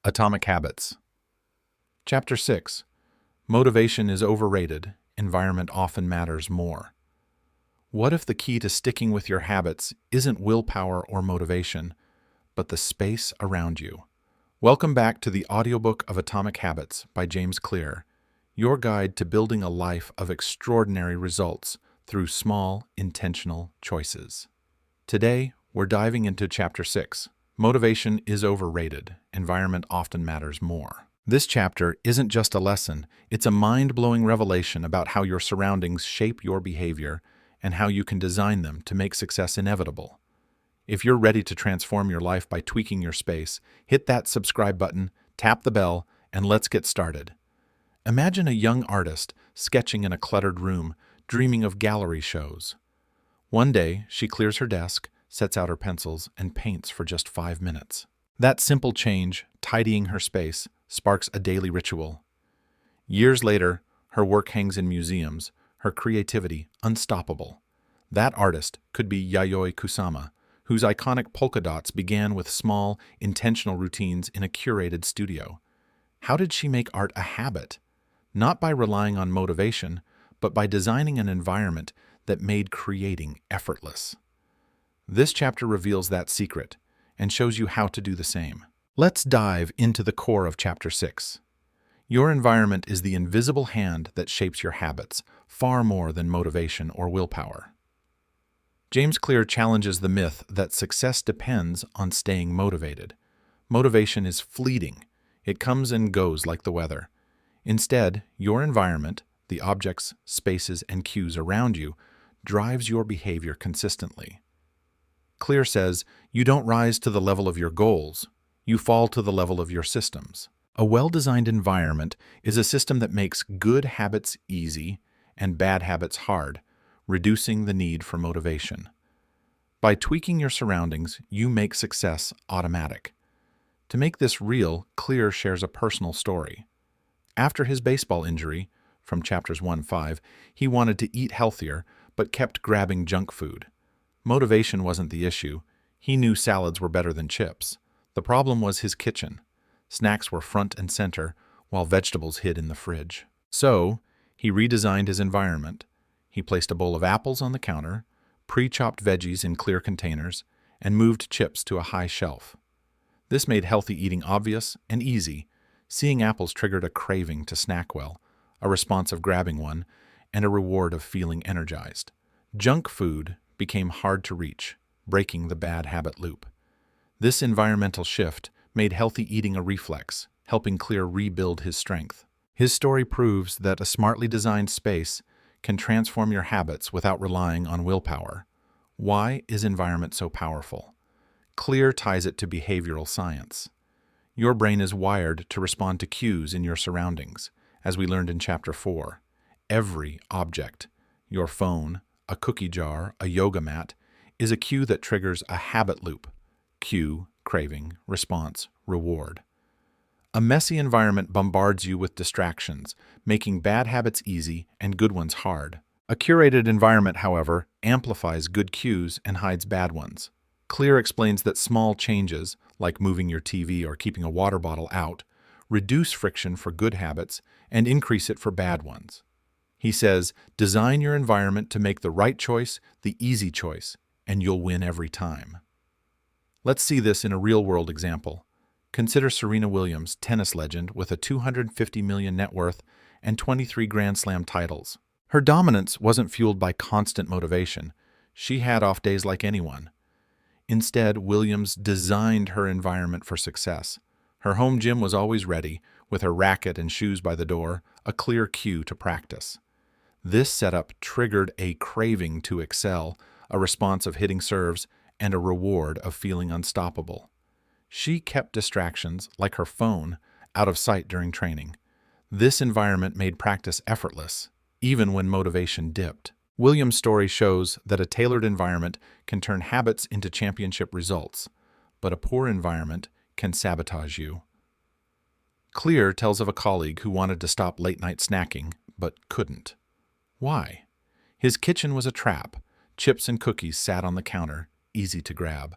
Atomic Habits. Chapter 6. Motivation is overrated. Environment often matters more. What if the key to sticking with your habits isn't willpower or motivation, but the space around you? Welcome back to the Audiobook of Atomic Habits by James Clear, your guide to building a life of extraordinary results through small, intentional choices. Today, we're diving into Chapter 6. Motivation is overrated. Environment often matters more. This chapter isn't just a lesson, it's a mind-blowing revelation about how your surroundings shape your behavior and how you can design them to make success inevitable. If you're ready to transform your life by tweaking your space, hit that subscribe button, tap the bell, and let's get started. Imagine a young artist sketching in a cluttered room, dreaming of gallery shows. One day, she clears her desk, sets out her pencils, and paints for just 5 minutes. That simple change, tidying her space, sparks a daily ritual. Years later, her work hangs in museums, her creativity unstoppable. That artist could be Yayoi Kusama, whose iconic polka dots began with small, intentional routines in a curated studio. How did she make art a habit? Not by relying on motivation, but by designing an environment that made creating effortless. This chapter reveals that secret and shows you how to do the same. Let's dive into the core of Chapter 6. Your environment is the invisible hand that shapes your habits, far more than motivation or willpower. James Clear challenges the myth that success depends on staying motivated. Motivation is fleeting. It comes and goes like the weather. Instead, your environment, the objects, spaces, and cues around you, drives your behavior consistently. Clear says, you don't rise to the level of your goals, you fall to the level of your systems. A well-designed environment is a system that makes good habits easy and bad habits hard, reducing the need for motivation. By tweaking your surroundings, you make success automatic. To make this real, Clear shares a personal story. After his baseball injury, from chapters 1-5, he wanted to eat healthier, but kept grabbing junk food. Motivation wasn't the issue. He knew salads were better than chips. The problem was his kitchen. Snacks were front and center, while vegetables hid in the fridge. So, he redesigned his environment. He placed a bowl of apples on the counter, pre-chopped veggies in clear containers, and moved chips to a high shelf. This made healthy eating obvious and easy. Seeing apples triggered a craving to snack well, a response of grabbing one, and a reward of feeling energized. Junk food became hard to reach, breaking the bad habit loop. This environmental shift made healthy eating a reflex, helping Clear rebuild his strength. His story proves that a smartly designed space can transform your habits without relying on willpower. Why is environment so powerful? Clear ties it to behavioral science. Your brain is wired to respond to cues in your surroundings, as we learned in Chapter 4. Every object, your phone, a cookie jar, a yoga mat, is a cue that triggers a habit loop. Cue, craving, response, reward. A messy environment bombards you with distractions, making bad habits easy and good ones hard. A curated environment, however, amplifies good cues and hides bad ones. Clear explains that small changes, like moving your TV or keeping a water bottle out, reduce friction for good habits and increase it for bad ones. He says, design your environment to make the right choice the easy choice, and you'll win every time. Let's see this in a real-world example. Consider Serena Williams, tennis legend with a $250 million net worth and 23 Grand Slam titles. Her dominance wasn't fueled by constant motivation. She had off days like anyone. Instead, Williams designed her environment for success. Her home gym was always ready, with her racket and shoes by the door, a clear cue to practice. This setup triggered a craving to excel, a response of hitting serves, and a reward of feeling unstoppable. She kept distractions, like her phone, out of sight during training. This environment made practice effortless, even when motivation dipped. Williams' story shows that a tailored environment can turn habits into championship results, but a poor environment can sabotage you. Clear tells of a colleague who wanted to stop late-night snacking, but couldn't. Why? His kitchen was a trap. Chips and cookies sat on the counter, easy to grab.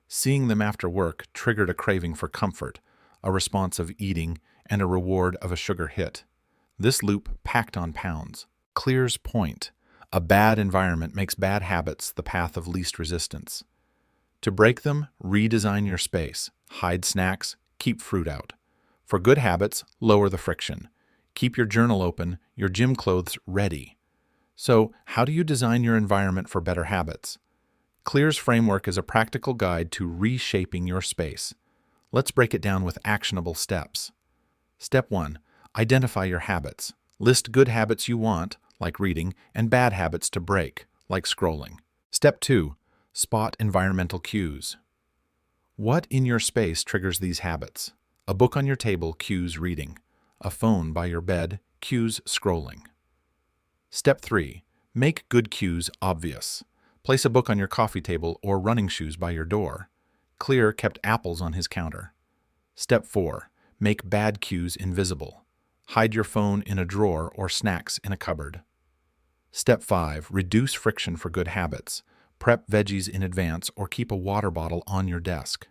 Seeing them after work triggered a craving for comfort, a response of eating, and a reward of a sugar hit. This loop packed on pounds. Clear's point: a bad environment makes bad habits the path of least resistance. To break them, redesign your space. Hide snacks, keep fruit out. For good habits, lower the friction. Keep your journal open, your gym clothes ready. So, how do you design your environment for better habits? Clear's framework is a practical guide to reshaping your space. Let's break it down with actionable steps. Step 1. Identify your habits. List good habits you want, like reading, and bad habits to break, like scrolling. Step 2. Spot environmental cues. What in your space triggers these habits? A book on your table cues reading. A phone by your bed cues scrolling. Step 3. Make good cues obvious. Place a book on your coffee table or running shoes by your door. Clear kept apples on his counter. Step 4. Make bad cues invisible. Hide your phone in a drawer or snacks in a cupboard. Step 5. Reduce friction for good habits. Prep veggies in advance or keep a water bottle on your desk.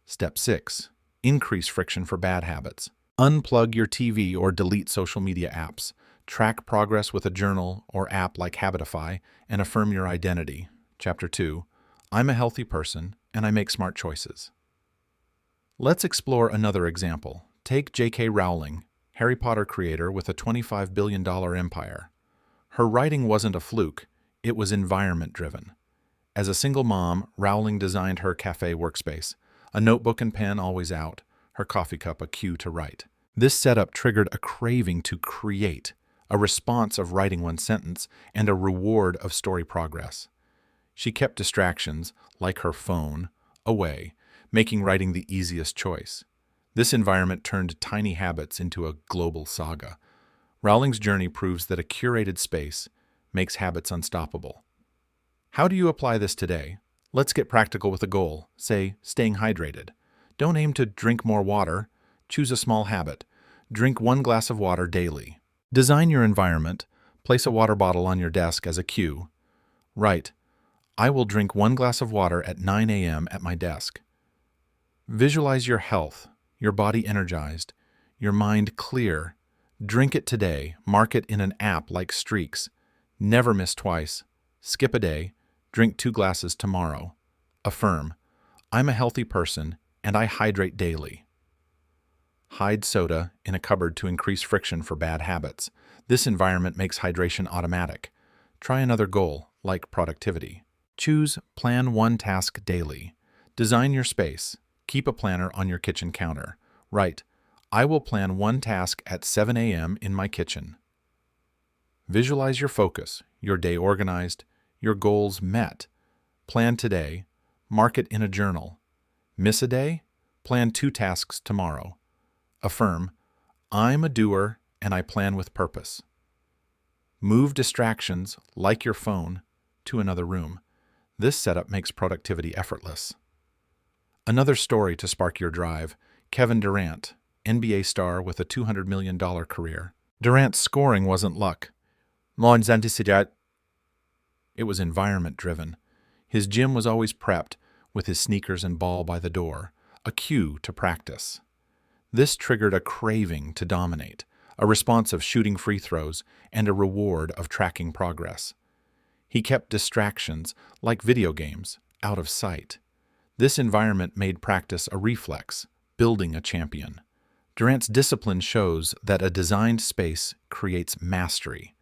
Step 6. Increase friction for bad habits. Unplug your TV or delete social media apps. Track progress with a journal or app like Habitify and affirm your identity. Chapter 2. I'm a healthy person and I make smart choices. Let's explore another example. Take J.K. Rowling, Harry Potter creator with a $25 billion empire. Her writing wasn't a fluke, it was environment-driven. As a single mom, Rowling designed her cafe workspace, a notebook and pen always out, her coffee cup a cue to write. This setup triggered a craving to create, a response of writing one sentence, and a reward of story progress. She kept distractions, like her phone, away, making writing the easiest choice. This environment turned tiny habits into a global saga. Rowling's journey proves that a curated space makes habits unstoppable. How do you apply this today? Let's get practical with a goal, say, staying hydrated. Don't aim to drink more water. Choose a small habit. Drink 1 glass of water daily. Design your environment. Place a water bottle on your desk as a cue. Write, I will drink 1 glass of water at 9 a.m. at my desk. Visualize your health, your body energized, your mind clear. Drink it today. Mark it in an app like Streaks. Never miss twice. Skip a day. Drink 2 glasses tomorrow. Affirm, I'm a healthy person and I hydrate daily. Hide soda in a cupboard to increase friction for bad habits. This environment makes hydration automatic. Try another goal, like productivity. Choose plan 1 task daily. Design your space. Keep a planner on your kitchen counter. Write, I will plan 1 task at 7 a.m. in my kitchen. Visualize your focus, your day organized, your goals met. Plan today. Mark it in a journal. Miss a day? Plan 2 tasks tomorrow. Affirm, I'm a doer and I plan with purpose. Move distractions, like your phone, to another room. This setup makes productivity effortless. Another story to spark your drive. Kevin Durant, NBA star with a $200 million career. Durant's scoring wasn't luck. It was environment-driven. His gym was always prepped, with his sneakers and ball by the door, a cue to practice. This triggered a craving to dominate, a response of shooting free throws, and a reward of tracking progress. He kept distractions, like video games, out of sight. This environment made practice a reflex, building a champion. Durant's discipline shows that a designed space creates mastery.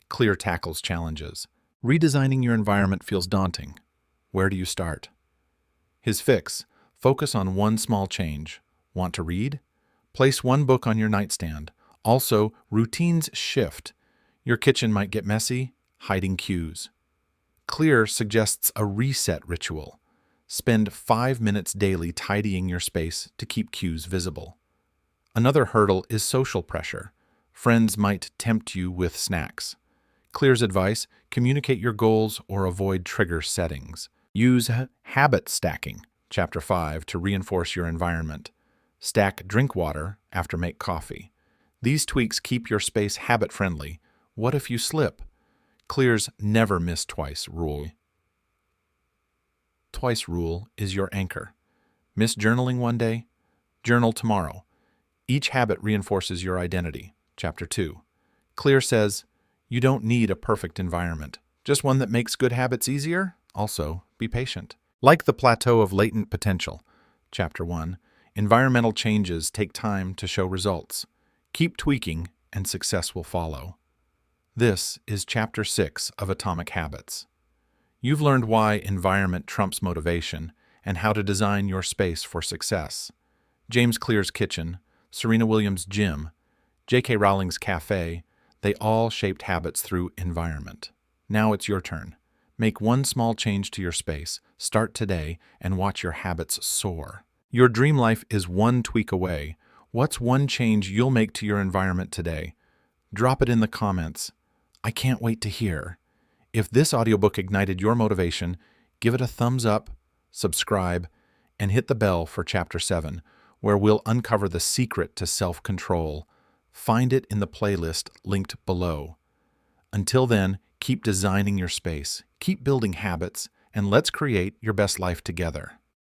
Clear tackles challenges. Redesigning your environment feels daunting. Where do you start? His fix: focus on 1 small change. Want to read? Place 1 book on your nightstand. Also, routines shift. Your kitchen might get messy, hiding cues. Clear suggests a reset ritual. Spend 5 minutes daily tidying your space to keep cues visible. Another hurdle is social pressure. Friends might tempt you with snacks. Clear's advice: communicate your goals or avoid trigger settings. Use habit stacking, Chapter 5, to reinforce your environment. Stack drink water after make coffee. These tweaks keep your space habit-friendly. What if you slip? Clear's never miss twice rule. Twice rule is your anchor. Miss journaling one day? Journal tomorrow. Each habit reinforces your identity. Chapter 2. Clear says, you don't need a perfect environment, just one that makes good habits easier. Also, be patient. Like the plateau of latent potential. Chapter 1. Environmental changes take time to show results. Keep tweaking and success will follow. This is Chapter 6 of Atomic Habits. You've learned why environment trumps motivation and how to design your space for success. James Clear's kitchen, Serena Williams' gym, J.K. Rowling's cafe, they all shaped habits through environment. Now it's your turn. Make one small change to your space, start today, and watch your habits soar. Your dream life is one tweak away. What's one change you'll make to your environment today? Drop it in the comments. I can't wait to hear. If this audiobook ignited your motivation, give it a thumbs up, subscribe, and hit the bell for Chapter 7, where we'll uncover the secret to self-control. Find it in the playlist linked below. Until then, keep designing your space, keep building habits, and let's create your best life together.